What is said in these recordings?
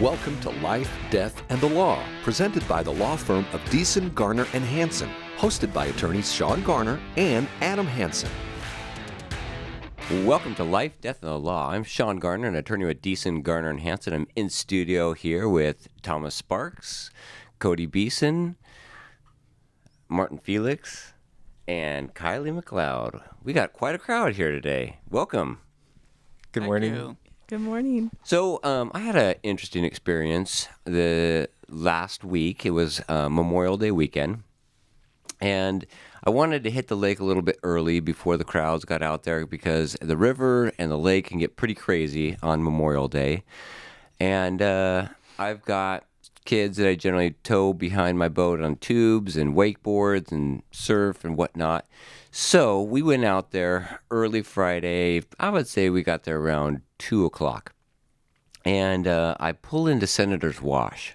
Welcome to Life, Death, and the Law, presented by the law firm of Beeson, Garner, and Hansen, hosted by attorneys Shawn Garner and Adam Hansen. Welcome to Life, Death, and the Law. I'm Shawn Garner, an attorney with Beeson, Garner, and Hansen. I'm in studio here with Thomas Sparks, Cody Beeson, Martin Felix, and Kylie McLeod. We got quite a crowd here today. Welcome. Good morning. Good morning. So I had an interesting experience the last week. It was Memorial Day weekend, and I wanted to hit the lake a little bit early before the crowds got out there because the river and the lake can get pretty crazy on Memorial Day. And I've got kids that I generally tow behind my boat on tubes and wakeboards and surf and whatnot. So we went out there early Friday. I would say we got there around 2 o'clock. And I pull into Senator's Wash.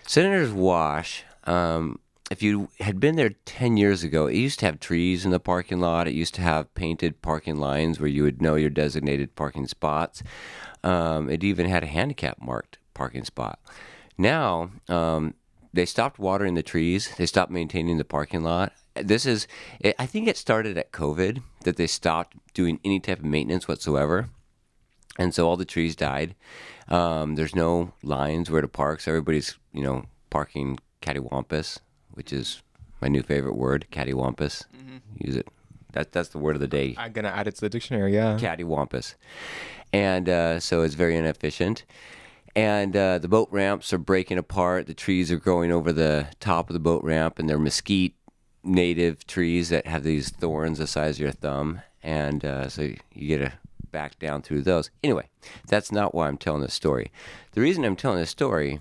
Senator's Wash, if you had been there 10 years ago, it used to have trees in the parking lot. It used to have painted parking lines where you would know your designated parking spots. It even had a handicap marked parking spot. Now, they stopped watering the trees. They stopped maintaining the parking lot. I think it started at COVID that they stopped doing any type of maintenance whatsoever. And so all the trees died. There's no lines where to park. So everybody's, parking cattywampus, which is my new favorite word, cattywampus. Mm-hmm. Use it. That's the word of the day. I'm going to add it to the dictionary, yeah. Cattywampus. And so it's very inefficient. And the boat ramps are breaking apart. The trees are growing over the top of the boat ramp, and they're mesquite native trees that have these thorns the size of your thumb. And so you get to back down through those. Anyway, that's not why I'm telling this story. The reason I'm telling this story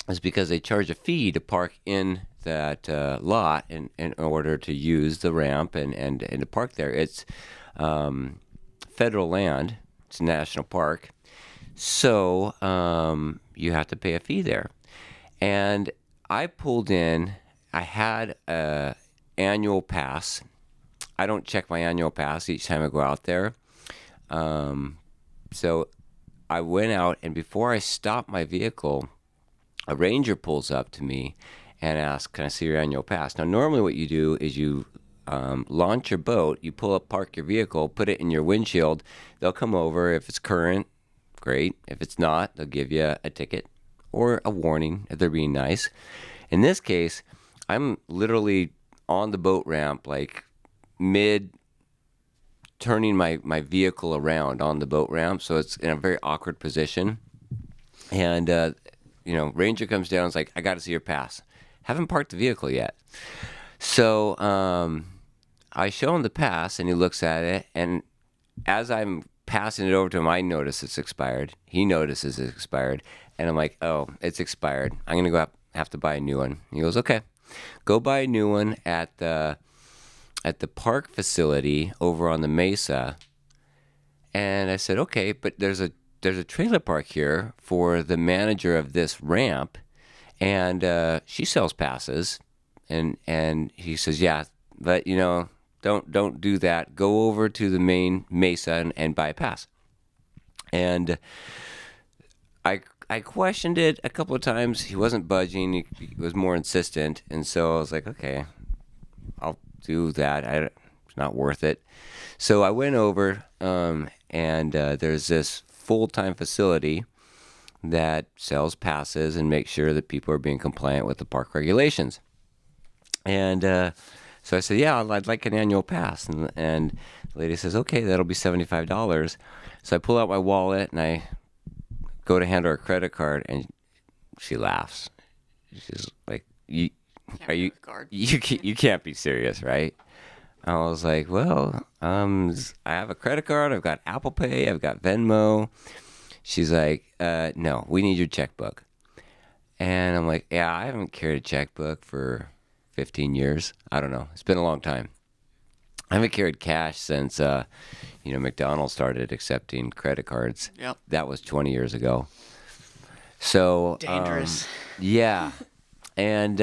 is because they charge a fee to park in that lot in order to use the ramp and to park there. It's federal land. It's a national park. So you have to pay a fee there. And I pulled in. I had an annual pass. I don't check my annual pass each time I go out there. So I went out, and before I stopped my vehicle, a ranger pulls up to me and asks, "Can I see your annual pass?" Now, normally what you do is you launch your boat, you pull up, park your vehicle, put it in your windshield. They'll come over. If it's current, great. If it's not, they'll give you a ticket or a warning if they're being nice. In this case, I'm literally on the boat ramp, like turning my vehicle around on the boat ramp, so it's in a very awkward position. And ranger comes down and is like, "I got to see your pass." Haven't parked the vehicle yet. So I show him the pass, and he looks at it, and as I'm passing it over to him, I notice it's expired. He notices it's expired, and I'm like, "Oh, it's expired. I'm going to have to buy a new one." He goes, "Okay, go buy a new one at the park facility over on the Mesa." And I said, "Okay, but there's a trailer park here for the manager of this ramp, and she sells passes." And he says, "Yeah, but don't do that. Go over to the main Mesa and buy a pass." And I questioned it a couple of times. He wasn't budging. He was more insistent, and so I was like, "Okay, I'll do that. It's not worth it." So I went over, and there's this full-time facility that sells passes and makes sure that people are being compliant with the park regulations. And so I said, "Yeah, I'd like an annual pass." And the lady says, "Okay, that'll be $75. So I pull out my wallet and I go to hand her a credit card, and she laughs. She's like, You can't be serious, right?" I was like, "Well, I have a credit card. I've got Apple Pay. I've got Venmo." She's like, "No, we need your checkbook." And I'm like, "Yeah, I haven't carried a checkbook for 15 years. I don't know. It's been a long time. I haven't carried cash since, McDonald's started accepting credit cards." Yep. That was 20 years ago. So Dangerous. Yeah. And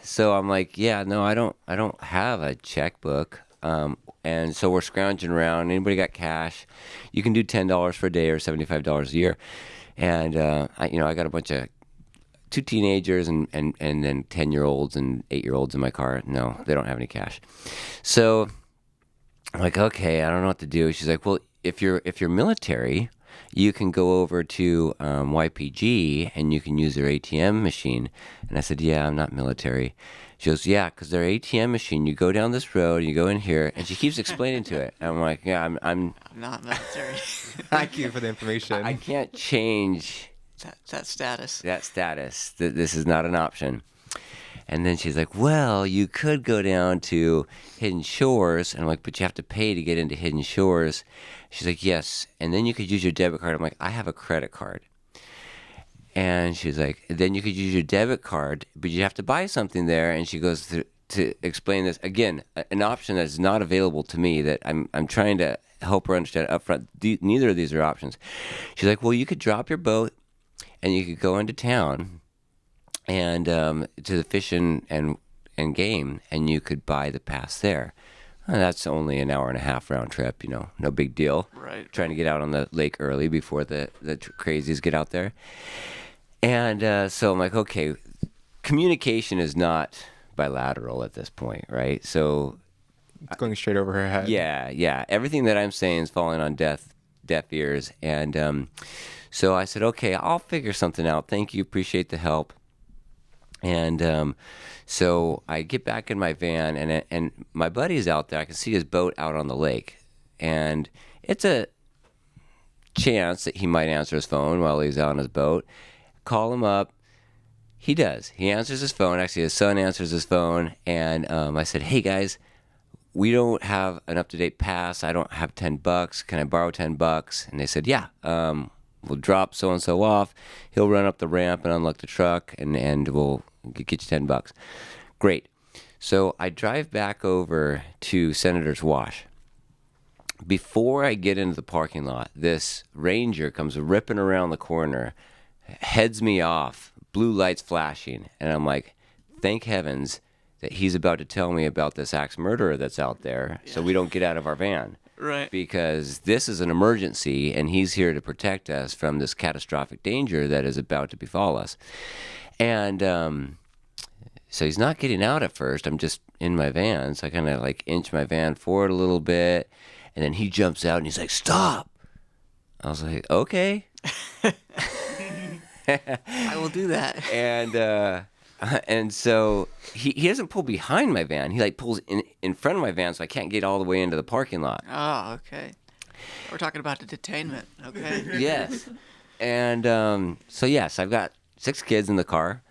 so I'm like, "Yeah, no, I don't have a checkbook." And so we're scrounging around. Anybody got cash? You can do $10 for a day or $75 a year. And I got a bunch of 2 teenagers and then 10-year-olds and 8-year-olds in my car. No, they don't have any cash. So I'm like, okay, I don't know what to do. She's like, well, if you're military, you can go over to YPG and you can use their ATM machine. And I said, yeah, I'm not military. She goes, yeah, because their ATM machine, you go down this road, you go in here, and she keeps explaining to it. And I'm like, yeah, I'm not military. Thank you for the information. I can't change that status. That status. This is not an option. And then she's like, well, you could go down to Hidden Shores. And I'm like, but you have to pay to get into Hidden Shores. She's like, yes. And then you could use your debit card. I'm like, I have a credit card. And she's like, then you could use your debit card, but you have to buy something there. And she goes to explain this. Again, an option that is not available to me that I'm trying to help her understand up front. Neither of these are options. She's like, well, you could drop your boat and you could go into town and to the Fish and Game, and you could buy the pass there. That's only an hour and a half round trip, no big deal. Right. Trying to get out on the lake early before the crazies get out there. And so I'm like, okay, communication is not bilateral at this point, right? So it's going straight over her head. Yeah. Everything that I'm saying is falling on deaf ears. And so I said, okay, I'll figure something out. Thank you. Appreciate the help. And so I get back in my van, and my buddy's out there. I can see his boat out on the lake. And it's a chance that he might answer his phone while he's out on his boat. Call him up. He does. He answers his phone. Actually, his son answers his phone. And I said, hey, guys, we don't have an up-to-date pass. I don't have $10. Can I borrow $10? And they said, yeah, we'll drop so-and-so off. He'll run up the ramp and unlock the truck, and we'll get you $10. Great. So I drive back over to Senator's Wash. Before I get into the parking lot, this Ranger comes ripping around the corner, heads me off, blue lights flashing, and I'm like, thank heavens that he's about to tell me about this axe murderer that's out there, so we don't get out of our van. Right. Because this is an emergency, and he's here to protect us from this catastrophic danger that is about to befall us. And so he's not getting out at first. I'm just in my van, so I kind of like inch my van forward a little bit, and then he jumps out, and he's like, stop! I was like, okay. I will do that. And so he doesn't pull behind my van. He like pulls in front of my van, so I can't get all the way into the parking lot. Oh, okay. We're talking about the detainment. Okay. Yes. And so yes, I've got 6 kids in the car,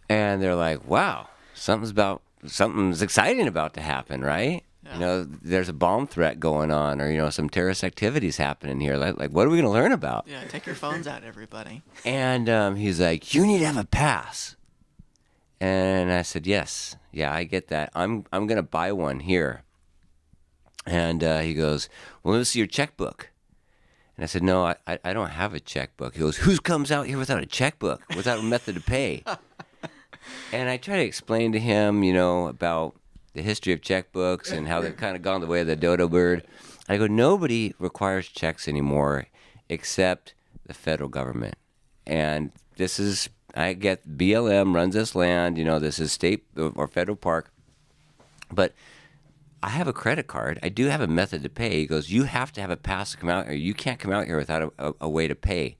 and they're like, "Wow, something's exciting about to happen, right? Yeah. There's a bomb threat going on, or some terrorist activities happening here. Like, what are we going to learn about?" Yeah, take your phones out, everybody. And he's like, "You need to have a pass." And I said, yes, yeah, I get that. I'm going to buy one here. And he goes, well, let me see your checkbook. And I said, no, I don't have a checkbook. He goes, who comes out here without a checkbook, without a method to pay? And I try to explain to him, about the history of checkbooks and how they've kind of gone the way of the dodo bird. I go, nobody requires checks anymore except the federal government. And this is... I get BLM runs this land, this is state or federal park, but I have a credit card. I do have a method to pay. He goes, you have to have a pass to come out here. You can't come out here without a way to pay.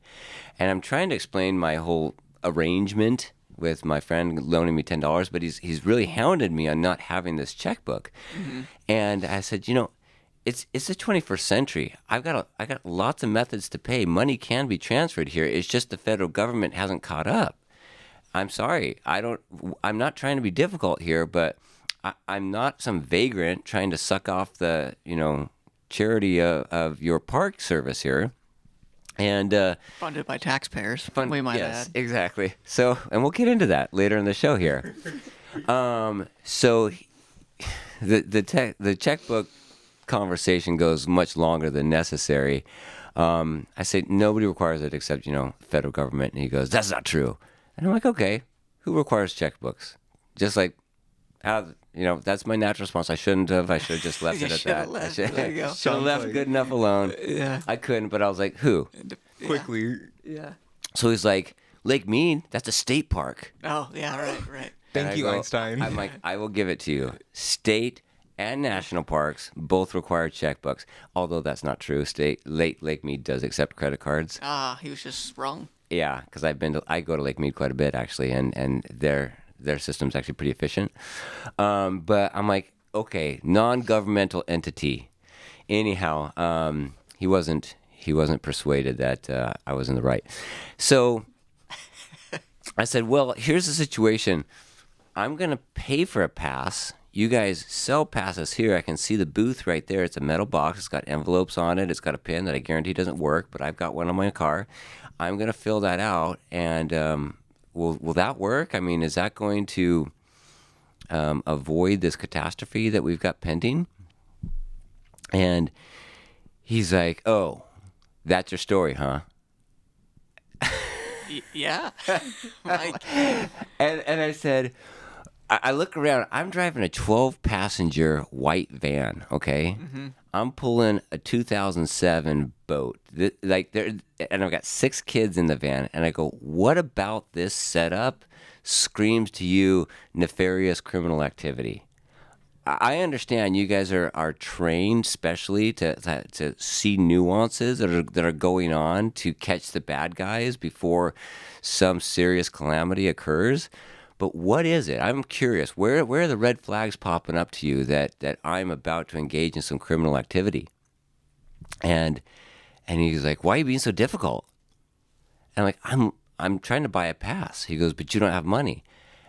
And I'm trying to explain my whole arrangement with my friend loaning me $10, but he's really hounded me on not having this checkbook. Mm-hmm. And I said, it's the 21st century. I got lots of methods to pay. Money can be transferred here. It's just the federal government hasn't caught up. I'm sorry. I'm not trying to be difficult here, but I'm not some vagrant trying to suck off the charity of your park service here. And funded by taxpayers. We might add. Exactly. So, and we'll get into that later in the show here. So the checkbook conversation goes much longer than necessary. I say nobody requires it except federal government, and he goes, that's not true. And I'm like, okay, who requires checkbooks? Just like how that's my natural response. I shouldn't have. I should have just left You it at should that. have left. I should There you go. have left good enough alone. Yeah. I couldn't, but I was like, who? Quickly. Yeah. So he's like, Lake Mead, that's a state park. Oh, yeah, right. Thank And you, I go- Einstein. I'm like, I will give it to you. State and national parks both require checkbooks, although that's not true. Lake Mead does accept credit cards. He was just wrong. Yeah, because I go to Lake Mead quite a bit actually, and their system's actually pretty efficient. But I'm like, okay, non-governmental entity. Anyhow, he wasn't persuaded that I was in the right. So I said, well, here's the situation. I'm gonna pay for a pass. You guys sell passes here. I can see the booth right there. It's a metal box. It's got envelopes on it. It's got a pin that I guarantee doesn't work, but I've got one on my car. I'm going to fill that out, and will that work? I mean, is that going to avoid this catastrophe that we've got pending? And he's like, oh, that's your story, huh? Yeah. Like, And I said, I look around. I'm driving a 12-passenger white van, okay? Mm-hmm. I'm pulling a 2007 boat. And I've got 6 kids in the van. And I go, what about this setup screams to you nefarious criminal activity? I understand you guys are trained specially to see nuances that are going on to catch the bad guys before some serious calamity occurs. But what is it? I'm curious. Where are the red flags popping up to you that I'm about to engage in some criminal activity? And he's like, why are you being so difficult? And I'm like, I'm trying to buy a pass. He goes, but you don't have money.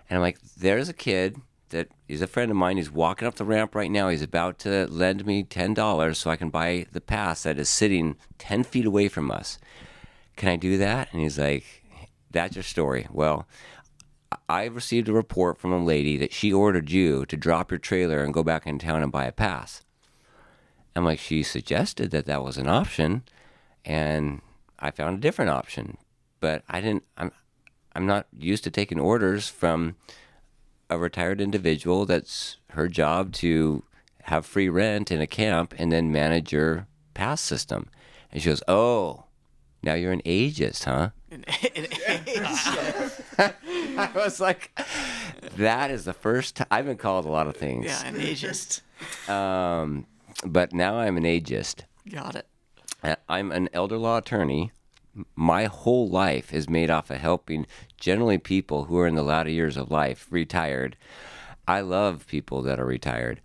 And I'm like, there's a kid that is a friend of mine. He's walking up the ramp right now. He's about to lend me $10 so I can buy the pass that is sitting 10 feet away from us. Can I do that? And he's like, that's your story. Well, I received a report from a lady that she ordered you to drop your trailer and go back in town and buy a pass. I'm like, she suggested that was an option, and I found a different option. But I'm not used to taking orders from a retired individual that's her job to have free rent in a camp and then manage your pass system. And she goes, oh, now you're an ageist, huh? I was like, that is the first time. I've been called a lot of things. yeah, an ageist. But now I'm an ageist. Got it. I'm an elder law attorney. My whole life is made off of helping generally people who are in the latter years of life, retired. I love people that are retired.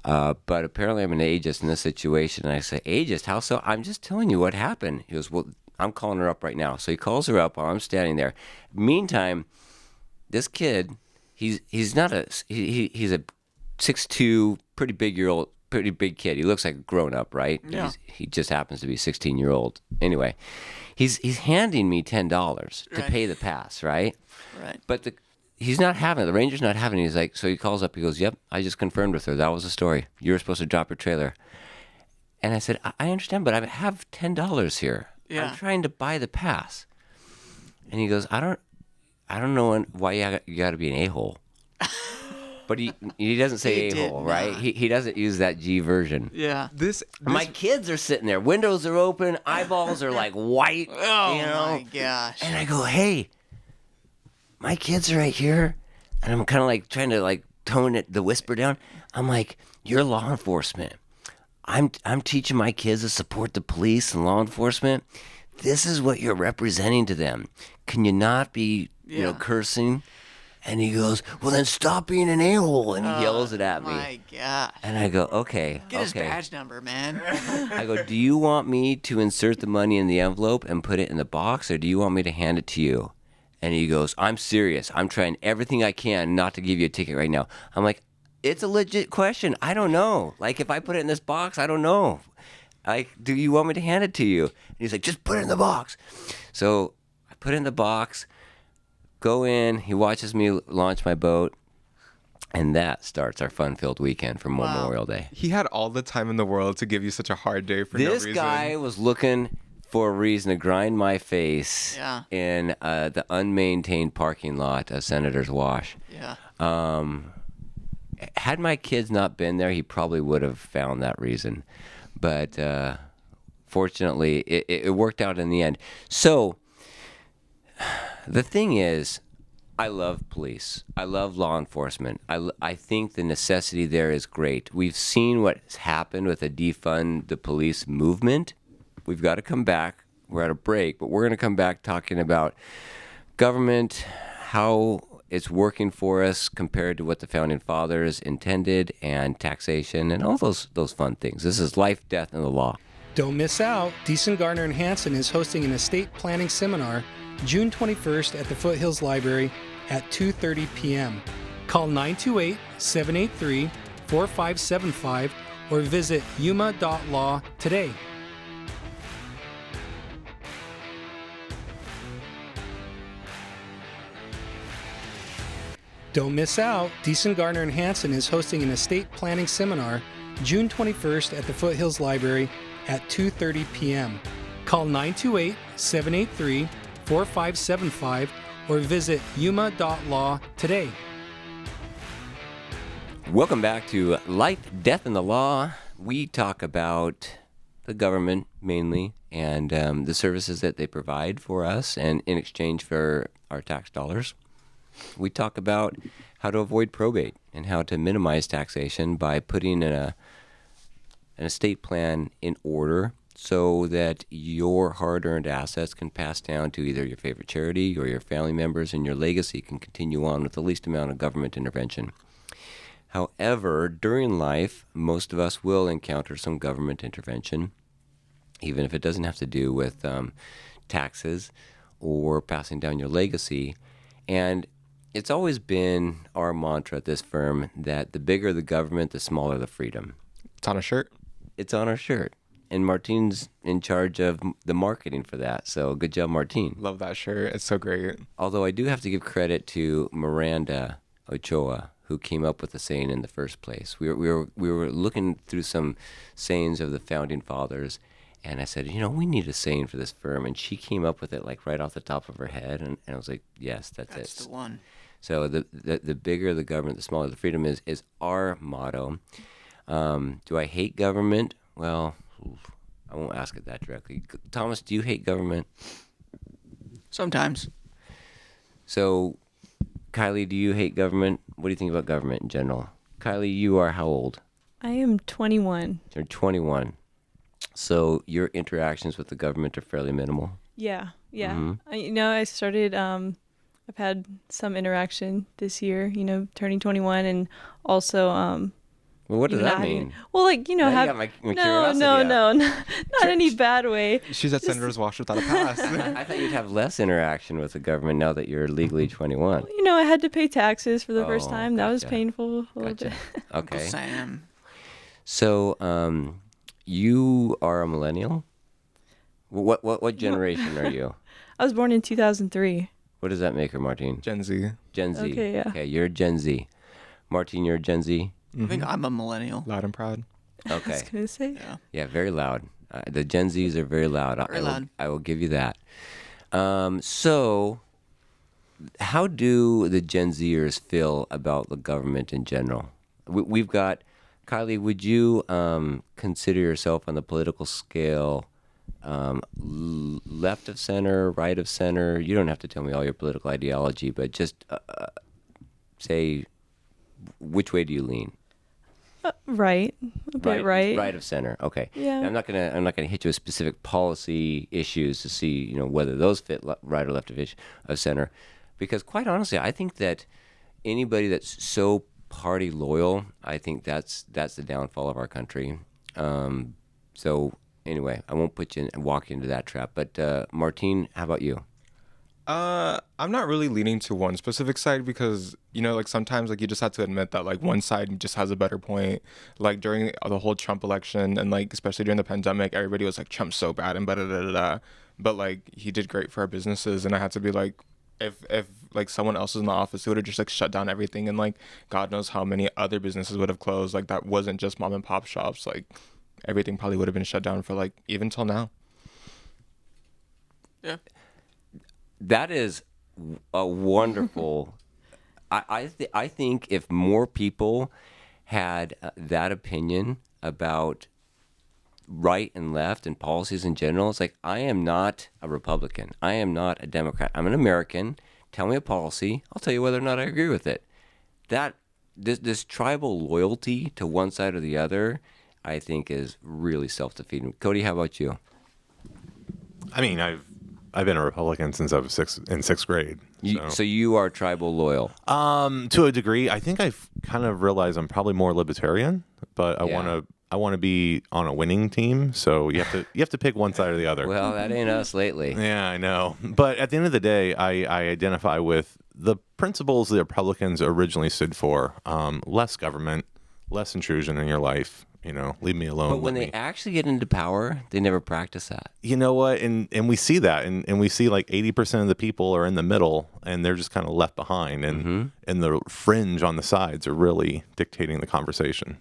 But apparently I'm an ageist in this situation. And I say, ageist? How so? I'm just telling you what happened. He goes, well, I'm calling her up right now. So he calls her up while I'm standing there. Meantime, this kid, he's a 6'2", pretty big kid. He looks like a grown up, right? Yeah. He just happens to be 16-year-old. Anyway, he's handing me $10 to pay the pass, right? Right. But he's not having it. The ranger's not having it. He's like, so he calls up. He goes, yep, I just confirmed with her. That was the story. You were supposed to drop your trailer. And I said, I understand, but I have $10 here. Yeah. I'm trying to buy the pass. And he goes, I don't know why you got to be an a-hole. But he doesn't say He a-hole, did right? not. He doesn't use that G version. Yeah. My kids are sitting there. Windows are open. Eyeballs are like white. Oh, you know? my gosh. And I go, hey, my kids are right here. And I'm kind of like trying to like tone the whisper down. I'm like, you're law enforcement. I'm teaching my kids to support the police and law enforcement. This is what you're representing to them. Can you not be, cursing? And he goes, well, then stop being an a-hole. And he yells it at me. My gosh. And I go, okay. Get his badge number, man. I go, do you want me to insert the money in the envelope and put it in the box, or do you want me to hand it to you? And he goes, I'm serious. I'm trying everything I can not to give you a ticket right now. I'm like, it's a legit question. I don't know. Like, if I put it in this box, I don't know. Like, do you want me to hand it to you? And he's like, just put it in the box. So I put it in the box, go in. He watches me launch my boat. And that starts our fun-filled weekend for Memorial Day. He had all the time in the world to give you such a hard day for no reason. This guy was looking for a reason to grind my face in the unmaintained parking lot of Senator's Wash. Yeah. had my kids not been there, he probably would have found that reason. But fortunately, it worked out in the end. So the thing is, I love police. I love law enforcement. I think the necessity there is great. We've seen what's happened with the defund the police movement. We've got to come back. We're at a break, but we're going to come back talking about government, how it's working for us compared to what the Founding Fathers intended, and taxation, and all those fun things. This is Life, Death, and the Law. Don't miss out. Beeson, Garner, and Hansen is hosting an estate planning seminar June 21st at the Foothills Library at 2:30 p.m. Call 928-783-4575 or visit yuma.law today. Don't miss out. Beeson, Garner, and Hansen is hosting an estate planning seminar June 21st at the Foothills Library at 2:30 p.m. Call 928-783-4575 or visit yuma.law today. Welcome back to Life, Death, and the Law. We talk about the government mainly and the services that they provide for us and in exchange for our tax dollars. We talk about how to avoid probate and how to minimize taxation by putting an estate plan in order so that your hard-earned assets can pass down to either your favorite charity or your family members, and your legacy can continue on with the least amount of government intervention. However, during life, most of us will encounter some government intervention, even if it doesn't have to do with taxes or passing down your legacy. And it's always been our mantra at this firm that the bigger the government, the smaller the freedom. It's on a shirt. It's on our shirt. And Martine's in charge of the marketing for that. So good job, Martine. Love that shirt. It's so great. Although I do have to give credit to Miranda Ochoa, who came up with the saying in the first place. We were looking through some sayings of the Founding Fathers, and I said, we need a saying for this firm. And she came up with it like right off the top of her head. And I was like, yes, that's it. That's the one. So the bigger the government, the smaller the freedom is our motto. Do I hate government? Well, I won't ask it that directly. Thomas, do you hate government? Sometimes. So, Kylie, do you hate government? What do you think about government in general? Kylie, you are how old? I am 21. You're 21. So your interactions with the government are fairly minimal? Yeah. Mm-hmm. I started, I've had some interaction this year, turning 21, and also, well, what does that mean? Well, Now you got my curiosity out. No, not any bad way. She's at Senator's Wash without a pass. I thought you'd have less interaction with the government now that you're legally 21. Well, I had to pay taxes for the first time. That was Gotcha. painful a little bit. Uncle Okay. Sam. So, you are a millennial? What generation are you? I was born in 2003. What does that make her, Martine? Gen Z. Gen Z. Okay, yeah. Okay, you're Gen Z. Martine, you're Gen Z? I think I'm a millennial. Loud and proud. I was Okay. going to say. Yeah. Yeah, very loud. The Gen Zs are very loud. Very loud. I will give you that. So, how do the Gen Zers feel about the government in general? We've got, Kylie, would you consider yourself on the political scale left of center, right of center? You don't have to tell me all your political ideology, but just say, which way do you lean? Right. A bit right. Right of center. Okay. Yeah. Now, I'm not gonna hit you with specific policy issues to see whether those fit right or left of center, because quite honestly, I think that anybody that's so party loyal, I think that's the downfall of our country. So anyway, I won't walk you into that trap. But Martine, how about you? I'm not really leaning to one specific side because, sometimes you just have to admit that one side just has a better point. Like during the whole Trump election and especially during the pandemic, everybody was like, Trump's so bad and da-da-da-da-da. But he did great for our businesses, and I had to be like, if someone else was in the office, who would have just shut down everything, and God knows how many other businesses would have closed. That wasn't just mom and pop shops. Everything probably would have been shut down for even till now. Yeah. That is a wonderful I think if more people had that opinion about right and left and policies in general, it's like, I am not a Republican. I am not a Democrat. I'm an American. Tell me a policy. I'll tell you whether or not I agree with it. This tribal loyalty to one side or the other, I think, is really self-defeating. Cody, how about you? I mean, I've been a Republican since I was in sixth grade. So you are tribal loyal. To a degree, I think I've kind of realized I'm probably more libertarian, but I want to be on a winning team. So you have to pick one side or the other. Well, that ain't us lately. Yeah, I know. But at the end of the day, I identify with the principles the Republicans originally stood for: less government, less intrusion in your life. Leave me alone. But when they actually get into power, they never practice that. You know what? And we see that, and we see like 80% of the people are in the middle, and they're just kind of left behind, and the fringe on the sides are really dictating the conversation.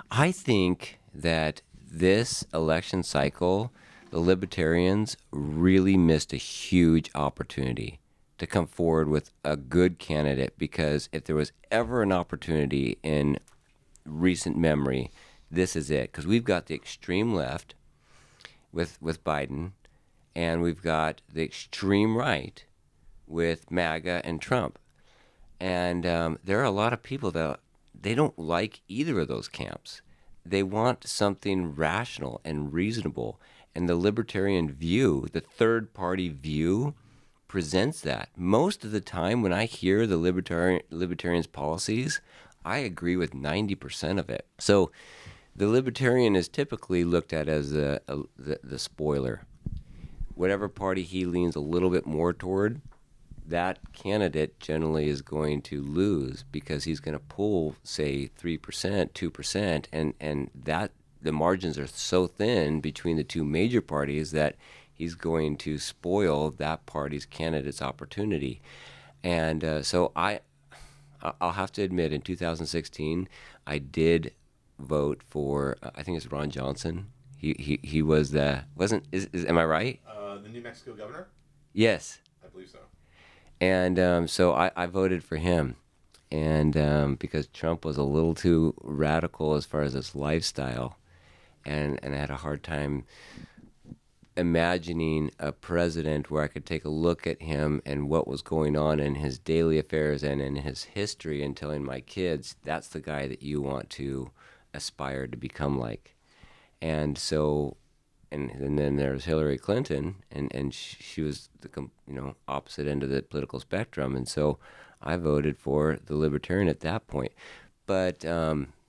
I think that this election cycle, the Libertarians really missed a huge opportunity to come forward with a good candidate, because if there was ever an opportunity in recent memory, this is it. Because we've got the extreme left with Biden, and we've got the extreme right with MAGA and Trump. And there are a lot of people that they don't like either of those camps. They want something rational and reasonable. And the libertarian view, the third-party view, presents that. Most of the time when I hear the libertarians' policies, I agree with 90% of it. So the libertarian is typically looked at as the spoiler. Whatever party he leans a little bit more toward, that candidate generally is going to lose, because he's going to pull, say, 3%, 2%, and that the margins are so thin between the two major parties that he's going to spoil that party's candidate's opportunity. And so I'll have to admit, in 2016, I did vote for, I think it's Ron Johnson. He was am I right? The New Mexico governor? Yes. I believe so. And so I voted for him, and because Trump was a little too radical as far as his lifestyle, and I had a hard time imagining a president where I could take a look at him and what was going on in his daily affairs and in his history, and telling my kids, that's the guy that you want to aspire to become like. And so, and then there's Hillary Clinton, and she was the opposite end of the political spectrum, and so I voted for the libertarian at that point. But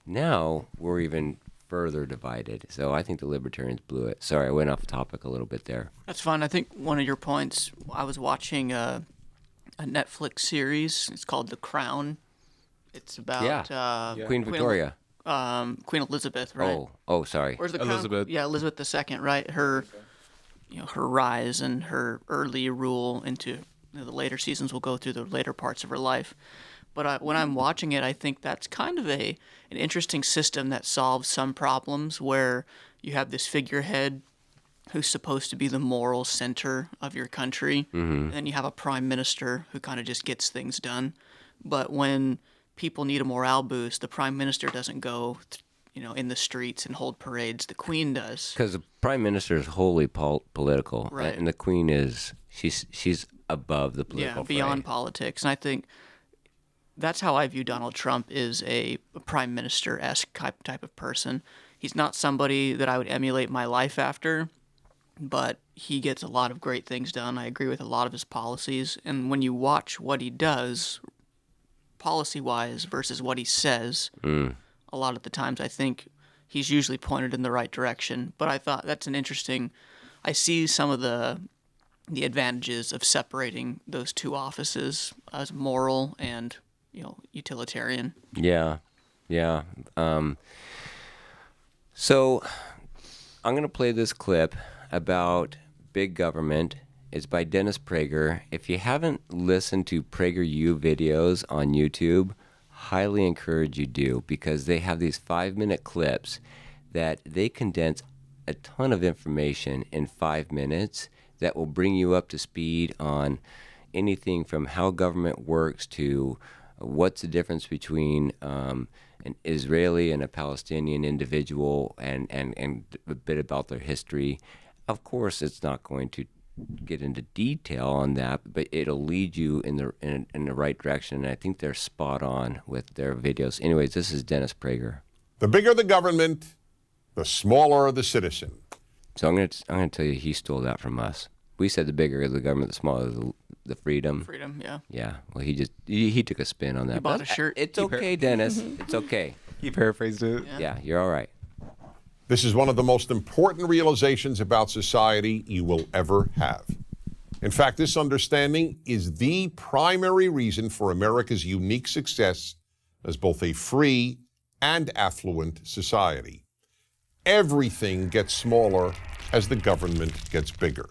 now we're even further divided. So I think the libertarians blew it. Sorry, I went off topic a little bit there. That's fine. I think one of your points, I was watching a Netflix series. It's called The Crown. It's about Queen Victoria. Queen Elizabeth, right? Oh, sorry. Where's the Crown? Elizabeth. Yeah, Elizabeth II, right? Her, her rise and her early rule into the later seasons. We'll go through the later parts of her life. But when I'm watching it, I think that's kind of an interesting system that solves some problems, where you have this figurehead who's supposed to be the moral center of your country, and then you have a prime minister who kind of just gets things done. But when people need a morale boost, the prime minister doesn't go, in the streets and hold parades. The queen does. Because the prime minister is wholly political, Right. And the queen is she's above the political fray. Beyond politics. And I think that's how I view Donald Trump, is a prime minister-esque type of person. He's not somebody that I would emulate my life after, but he gets a lot of great things done. I agree with a lot of his policies. And when you watch what he does policy-wise versus what he says, a lot of the times I think he's usually pointed in the right direction. But I thought that's an interesting... I see some of the advantages of separating those two offices as moral and, utilitarian. Yeah. So I'm going to play this clip about big government. It's by Dennis Prager. If you haven't listened to PragerU videos on YouTube, highly encourage you do, because they have these 5-minute clips that they condense a ton of information in 5 minutes that will bring you up to speed on anything from how government works to what's the difference between an Israeli and a Palestinian individual, and a bit about their history. Of course, it's not going to get into detail on that, but it'll lead you in the right direction. And I think they're spot on with their videos. Anyways, this is Dennis Prager. The bigger the government, the smaller the citizen. So I'm gonna tell you, he stole that from us. We said the bigger the government, the smaller the freedom. Freedom, yeah. Yeah. Well, he took a spin on that. He bought But a shirt. It's okay, Dennis. It's okay. He paraphrased it. Yeah, you're all right. This is one of the most important realizations about society you will ever have. In fact, this understanding is the primary reason for America's unique success as both a free and affluent society. Everything gets smaller as the government gets bigger.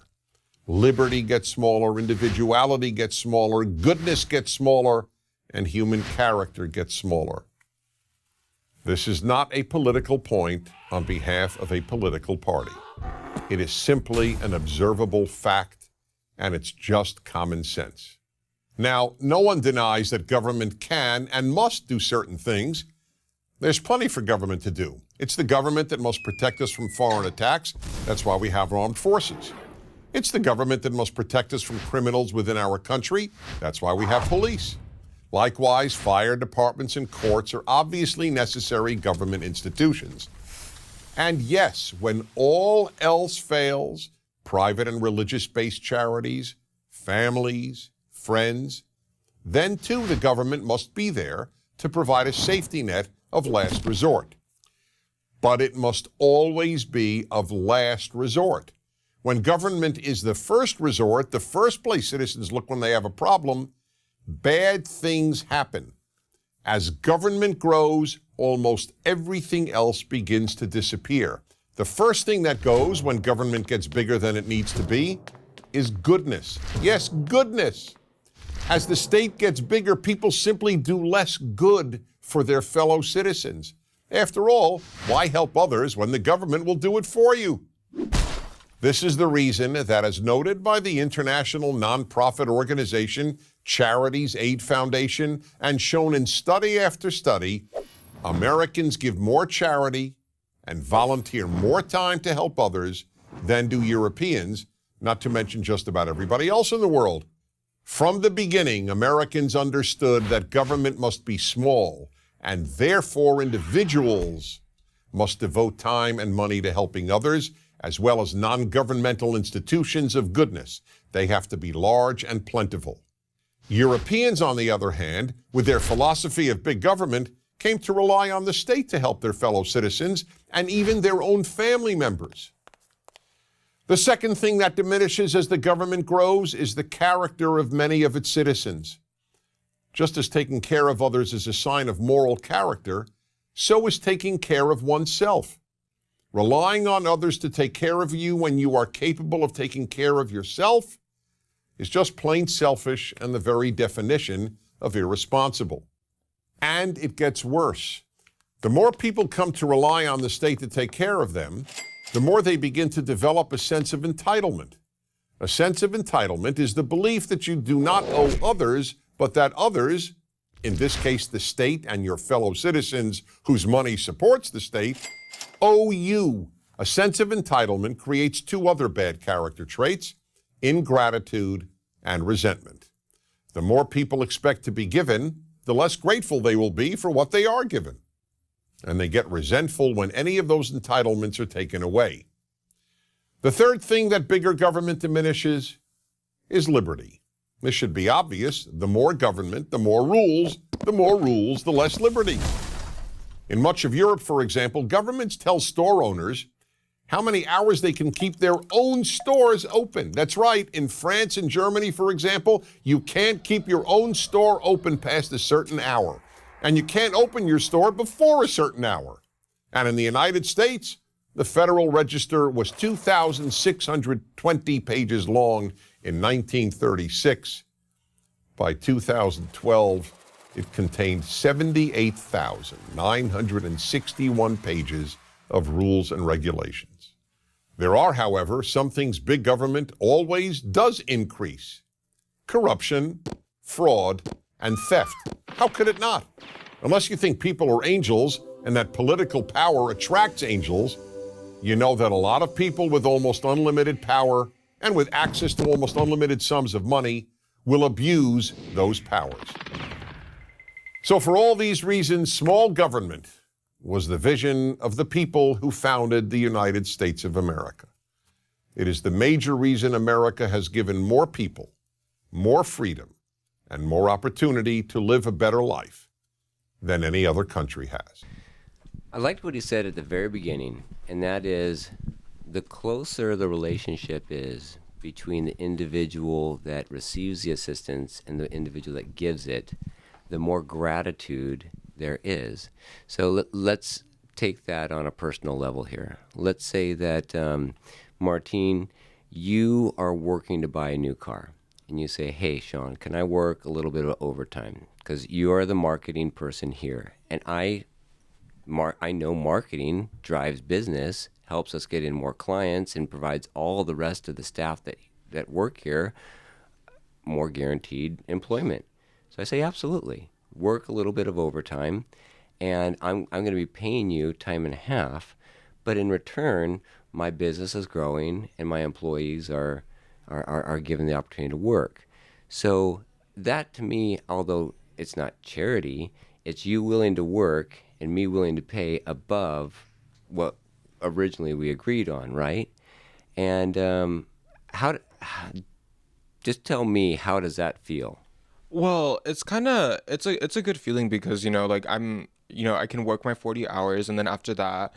Liberty gets smaller, individuality gets smaller, goodness gets smaller, and human character gets smaller. This is not a political point on behalf of a political party. It is simply an observable fact, and it's just common sense. Now, no one denies that government can and must do certain things. There's plenty for government to do. It's the government that must protect us from foreign attacks. That's why we have armed forces. It's the government that must protect us from criminals within our country. That's why we have police. Likewise, fire departments and courts are obviously necessary government institutions. And yes, when all else fails, private and religious-based charities, families, friends, then too the government must be there to provide a safety net of last resort. But it must always be of last resort. When government is the first resort, the first place citizens look when they have a problem, bad things happen. As government grows, almost everything else begins to disappear. The first thing that goes when government gets bigger than it needs to be is goodness. Yes, goodness. As the state gets bigger, people simply do less good for their fellow citizens. After all, why help others when the government will do it for you? This is the reason that, as noted by the international nonprofit organization Charities Aid Foundation, and shown in study after study, Americans give more charity and volunteer more time to help others than do Europeans, not to mention just about everybody else in the world. From the beginning, Americans understood that government must be small, and therefore individuals must devote time and money to helping others, as well as non-governmental institutions of goodness. They have to be large and plentiful. Europeans, on the other hand, with their philosophy of big government, came to rely on the state to help their fellow citizens and even their own family members. The second thing that diminishes as the government grows is the character of many of its citizens. Just as taking care of others is a sign of moral character, so is taking care of oneself. Relying on others to take care of you when you are capable of taking care of yourself is just plain selfish and the very definition of irresponsible. And it gets worse. The more people come to rely on the state to take care of them, the more they begin to develop a sense of entitlement. A sense of entitlement is the belief that you do not owe others, but that others, in this case the state and your fellow citizens whose money supports the state, owe you. A sense of entitlement creates two other bad character traits: ingratitude and resentment. The more people expect to be given, the less grateful they will be for what they are given. And they get resentful when any of those entitlements are taken away. The third thing that bigger government diminishes is liberty. This should be obvious. The more government, the more rules, the less liberty. In much of Europe, for example, governments tell store owners how many hours they can keep their own stores open. That's right. In France and Germany, for example, you can't keep your own store open past a certain hour. And you can't open your store before a certain hour. And in the United States, the Federal Register was 2,620 pages long in 1936. By 2012, it contained 78,961 pages of rules and regulations. There are, however, some things big government always does increase: corruption, fraud, and theft. How could it not? Unless you think people are angels and that political power attracts angels, you know that a lot of people with almost unlimited power and with access to almost unlimited sums of money will abuse those powers. So for all these reasons, small government was the vision of the people who founded the United States of America. It is the major reason America has given more people more freedom and more opportunity to live a better life than any other country has. I liked what he said at the very beginning, and that is the closer the relationship is between the individual that receives the assistance and the individual that gives it, the more gratitude there is. So let's take that on a personal level here. Let's say that, Martine, you are working to buy a new car. And you say, hey, Shawn, can I work a little bit of overtime? Because you are the marketing person here. And I know marketing drives business, helps us get in more clients, and provides all the rest of the staff that work here more guaranteed employment. So I say, absolutely. Work a little bit of overtime, and I'm going to be paying you time and a half. But in return, my business is growing, and my employees are given the opportunity to work. So that, to me, although it's not charity, it's you willing to work and me willing to pay above what originally we agreed on, right? And just tell me, how does that feel? Well, it's a good feeling because, like I can work my 40 hours, and then after that,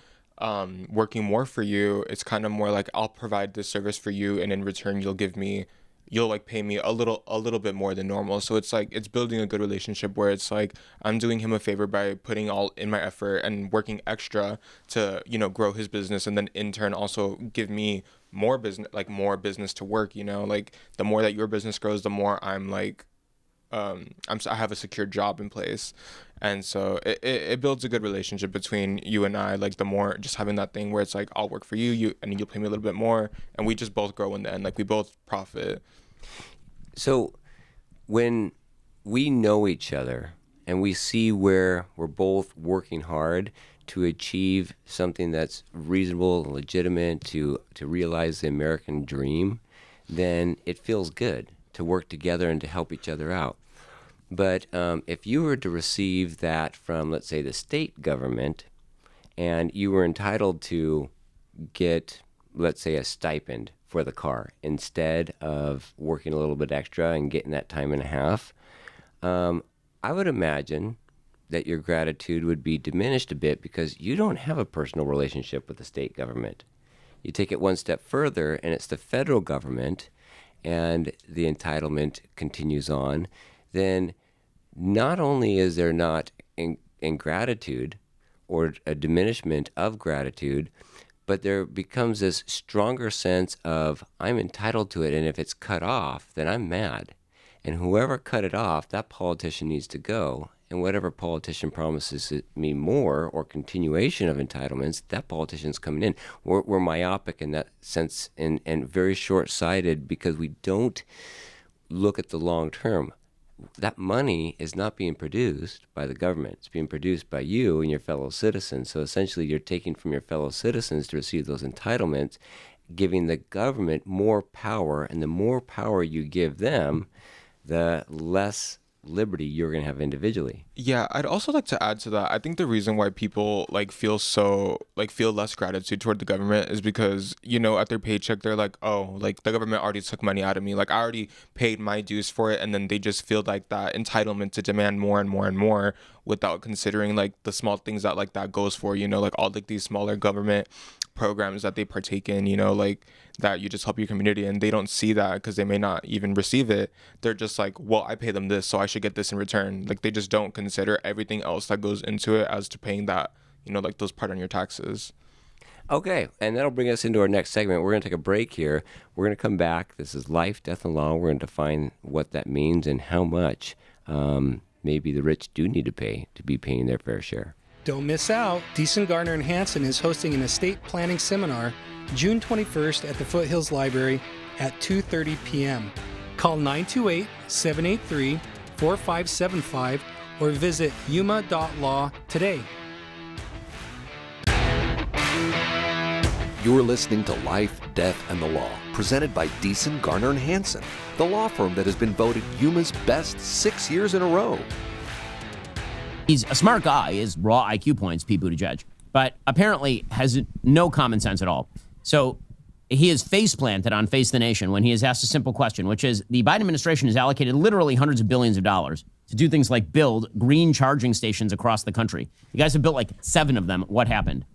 working more for you, it's kind of more like I'll provide this service for you, and in return you'll like pay me a little bit more than normal. So it's like it's building a good relationship where it's like I'm doing him a favor by putting all in my effort and working extra to grow his business, and then in turn also give me more business to work. Like the more that your business grows, the more I'm like I have a secure job in place. And so it builds a good relationship between you and I, like the more just having that thing where it's like I'll work for you and you'll pay me a little bit more, and we just both grow in the end, like we both profit. So when we know each other and we see where we're both working hard to achieve something that's reasonable and legitimate to realize the American dream, then it feels good to work together and to help each other out. But if you were to receive that from, let's say, the state government, and you were entitled to get, let's say, a stipend for the car instead of working a little bit extra and getting that time and a half, I would imagine that your gratitude would be diminished a bit because you don't have a personal relationship with the state government. You take it one step further, and it's the federal government, and the entitlement continues on, then not only is there not ingratitude or a diminishment of gratitude, but there becomes this stronger sense of I'm entitled to it, and if it's cut off, then I'm mad. And whoever cut it off, that politician needs to go. And whatever politician promises me more or continuation of entitlements, that politician's coming in. We're myopic in that sense and very short-sighted because we don't look at the long term. That money is not being produced by the government. It's being produced by you and your fellow citizens. So essentially you're taking from your fellow citizens to receive those entitlements, giving the government more power. And the more power you give them, the less liberty you're going to have individually. Yeah, I'd also like to add to that. I think the reason why people feel less gratitude toward the government is because, at their paycheck, they're like, oh, like the government already took money out of me. Like I already paid my dues for it. And then they just feel like that entitlement to demand more and more and more without considering like the small things that goes for, like all like these smaller government programs that they partake in, like that you just help your community, and they don't see that because they may not even receive it. They're just like, well, I pay them this, so I should get this in return. Like they just don't consider everything else that goes into it as to paying that, like those part on your taxes. Okay, and that'll bring us into our next segment. We're going to take a break here. We're going to come back. This is Life, Death, and Law. We're going to define what that means and how much maybe the rich do need to pay to be paying their fair share. Don't miss out. Beeson, Garner, and Hansen is hosting an estate planning seminar June 21st at the Foothills Library at 2:30 p.m. Call 928-783 4575 or visit yuma.law today. You're listening to Life, Death, and the Law, presented by Beeson, Garner, and Hansen, the law firm that has been voted Yuma's best 6 years in a row. He's a smart guy, is raw IQ points, Pete Buttigieg, but apparently has no common sense at all. So he is face planted on Face the Nation when he is asked a simple question, which is the Biden administration has allocated literally hundreds of billions of dollars to do things like build green charging stations across the country. You guys have built like 7 of them. What happened?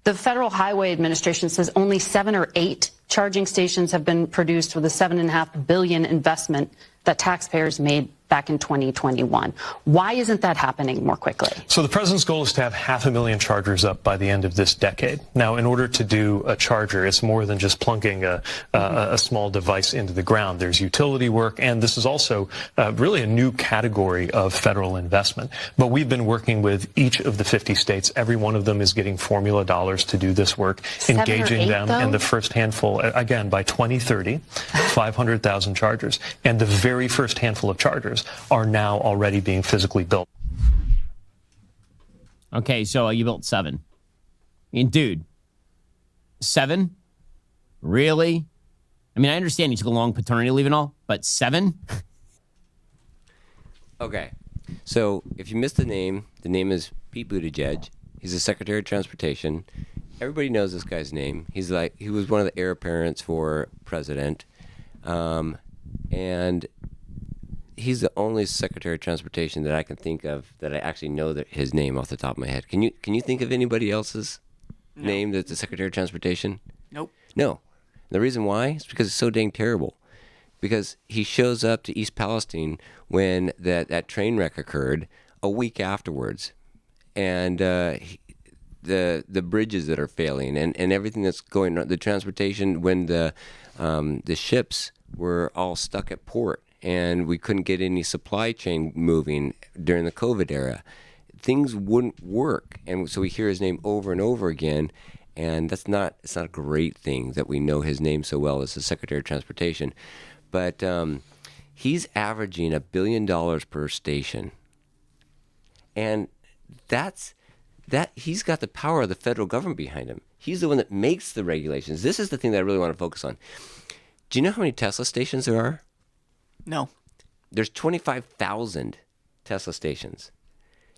The Federal Highway Administration says only 7 or 8 charging stations have been produced with a $7.5 billion investment that taxpayers made back in 2021. Why isn't that happening more quickly? So the president's goal is to have 500,000 chargers up by the end of this decade. Now, in order to do a charger, it's more than just plunking a small device into the ground. There's utility work, and this is also really a new category of federal investment. But we've been working with each of the 50 states. Every one of them is getting formula dollars to do this work, engaging them in the first handful, again, by 2030, 500,000 chargers. And the very first handful of chargers are now already being physically built. Okay, so you built 7. I mean, dude, 7? Really? I mean, I understand you took a long paternity leave and all, but 7? Okay, so if you missed the name is Pete Buttigieg. He's the Secretary of Transportation. Everybody knows this guy's name. He was one of the heir apparents for president. And he's the only Secretary of Transportation that I can think of that I actually know his name off the top of my head. Can you think of anybody else's name that's the Secretary of Transportation? Nope. No. The reason why is because it's so dang terrible. Because he shows up to East Palestine when that train wreck occurred a week afterwards. And the bridges that are failing and everything that's going on, the transportation when the ships were all stuck at port and we couldn't get any supply chain moving during the COVID era. Things wouldn't work. And so we hear his name over and over again. And it's not a great thing that we know his name so well as the Secretary of Transportation. But he's averaging $1 billion per station. And that he's got the power of the federal government behind him. He's the one that makes the regulations. This is the thing that I really want to focus on. Do you know how many Tesla stations there are? No. There's 25,000 Tesla stations.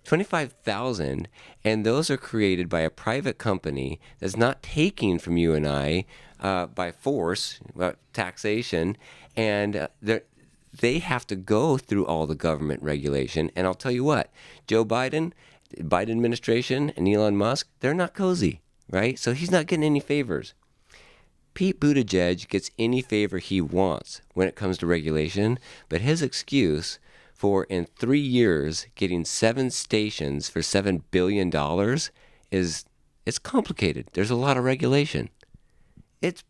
25,000, and those are created by a private company that's not taking from you and I by force, taxation, and they have to go through all the government regulation. And I'll tell you what, Joe Biden administration, and Elon Musk, they're not cozy, right? So he's not getting any favors. Pete Buttigieg gets any favor he wants when it comes to regulation, but his excuse for in 3 years getting 7 stations for $7 billion it's complicated. There's a lot of regulation. It's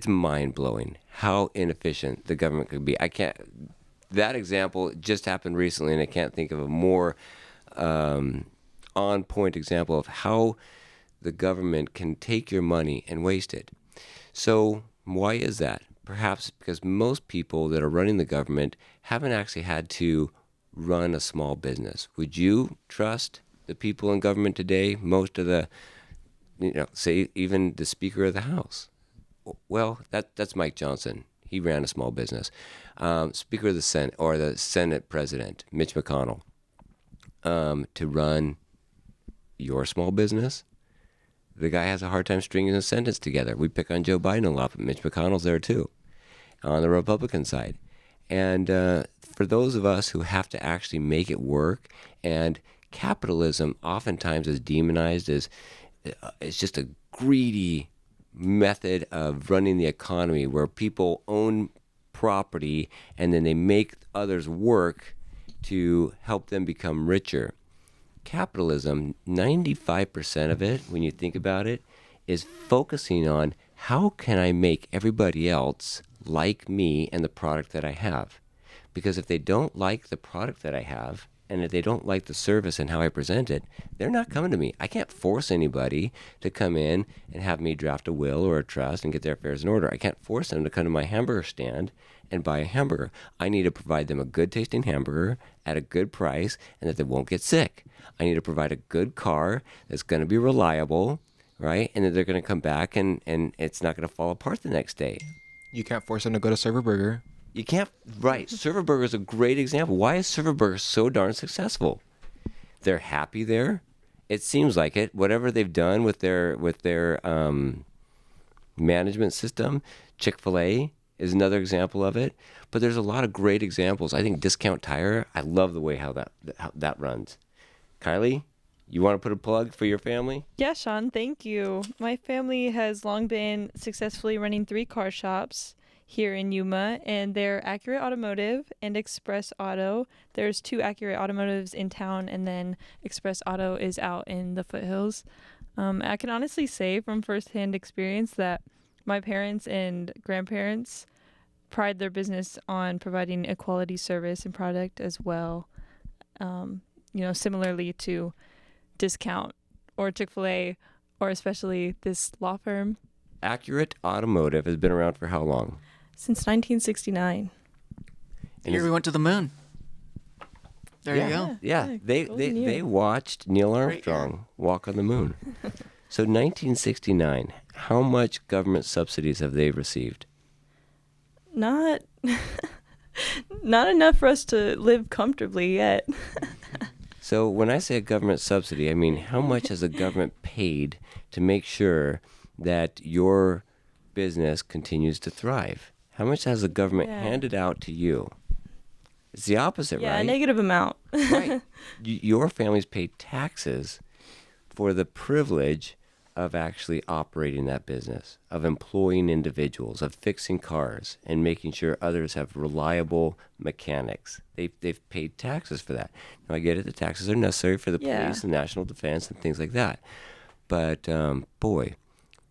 mind-blowing how inefficient the government could be. That example just happened recently, and I can't think of a more on-point example of how the government can take your money and waste it. So why is that? Perhaps because most people that are running the government haven't actually had to run a small business. Would you trust the people in government today? Most of the, say even the Speaker of the House. Well, that's Mike Johnson. He ran a small business. Speaker of the Senate, or the Senate President, Mitch McConnell, to run your small business. The guy has a hard time stringing a sentence together. We pick on Joe Biden a lot, but Mitch McConnell's there too, on the Republican side. And for those of us who have to actually make it work, and capitalism oftentimes is demonized as it's just a greedy method of running the economy where people own property and then they make others work to help them become richer. Capitalism, 95% of it, when you think about it, is focusing on how can I make everybody else like me and the product that I have. Because if they don't like the product that I have, and if they don't like the service and how I present it, they're not coming to me. I can't force anybody to come in and have me draft a will or a trust and get their affairs in order. I can't force them to come to my hamburger stand and buy a hamburger. I need to provide them a good tasting hamburger at a good price and that they won't get sick. I need to provide a good car that's going to be reliable, right? And that they're going to come back and it's not going to fall apart the next day. You can't force them to go to Server Burger. You can't, right. Server Burger is a great example. Why is Server Burger so darn successful? They're happy there. It seems like it. Whatever they've done with their management system, Chick-fil-A is another example of it. But there's a lot of great examples. I think Discount Tire, I love the way how that runs. Kylie, you want to put a plug for your family? Yeah, Shawn, thank you. My family has long been successfully running 3 car shops here in Yuma, and they're Accurate Automotive and Express Auto. There's 2 Accurate Automotives in town, and then Express Auto is out in the foothills. I can honestly say from firsthand experience that my parents and grandparents pride their business on providing a quality service and product as well. Similarly to Discount or Chick-fil-A, or especially this law firm. Accurate Automotive has been around for how long? Since 1969. The year we went to the moon. There you go. Yeah, they watched Neil Armstrong walk on the moon. So 1969, how much government subsidies have they received? Not enough for us to live comfortably yet. So when I say a government subsidy, I mean how much has the government paid to make sure that your business continues to thrive? How much has the government handed out to you? It's the opposite, right? Yeah, a negative amount. Right. Your families pay taxes for the privilege of actually operating that business, of employing individuals, of fixing cars, and making sure others have reliable mechanics. They've paid taxes for that. Now, I get it, the taxes are necessary for the police and national defense and things like that. But, boy,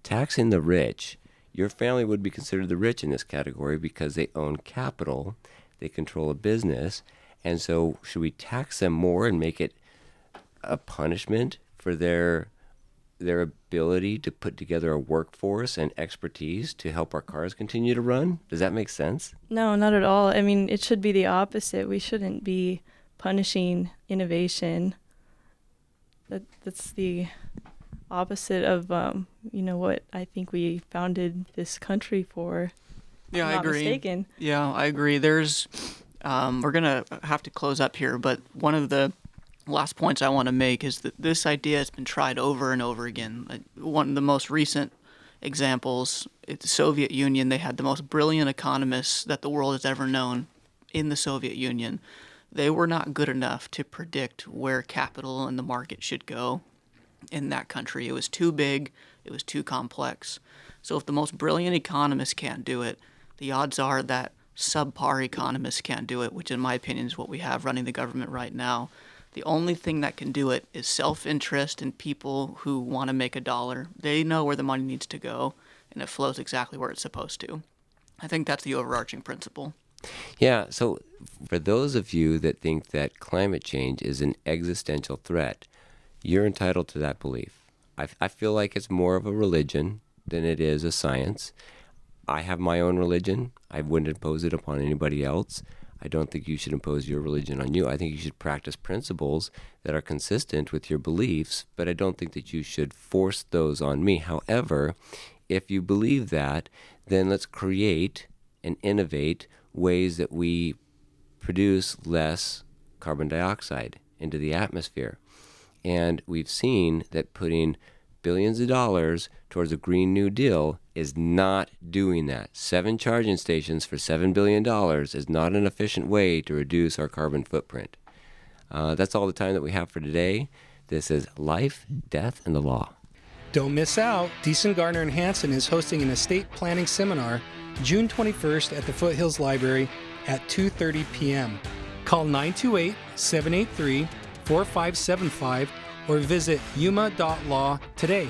taxing the rich, your family would be considered the rich in this category because they own capital, they control a business, and so should we tax them more and make it a punishment for their ability to put together a workforce and expertise to help our cars continue to run? Does that make sense? No, not at all. I mean, it should be the opposite. We shouldn't be punishing innovation. That's the opposite of what I think we founded this country for. Yeah, I agree. Mistaken. Yeah, I agree. There's we're gonna have to close up here, but one of the last points I want to make is that this idea has been tried over and over again. One of the most recent examples, it's the Soviet Union. They had the most brilliant economists that the world has ever known in the Soviet Union. They were not good enough to predict where capital and the market should go in that country. It was too big. It was too complex. So if the most brilliant economists can't do it, the odds are that subpar economists can't do it, which in my opinion is what we have running the government right now. The only thing that can do it is self-interest and people who want to make a dollar. They know where the money needs to go, and it flows exactly where it's supposed to. I think that's the overarching principle. Yeah, so for those of you that think that climate change is an existential threat, you're entitled to that belief. I feel like it's more of a religion than it is a science. I have my own religion. I wouldn't impose it upon anybody else. I don't think you should impose your religion on you. I think you should practice principles that are consistent with your beliefs, but I don't think that you should force those on me. However, if you believe that, then let's create and innovate ways that we produce less carbon dioxide into the atmosphere. And we've seen that putting billions of dollars towards a Green New Deal is not doing that. 7 charging stations for $7 billion is not an efficient way to reduce our carbon footprint. That's all the time that we have for today. This is Life, Death, and the Law. Don't miss out. Deeson, Garner, and Hansen is hosting an estate planning seminar June 21st at the Foothills Library at 2:30 p.m. Call 928-783-4575 or visit yuma.law today.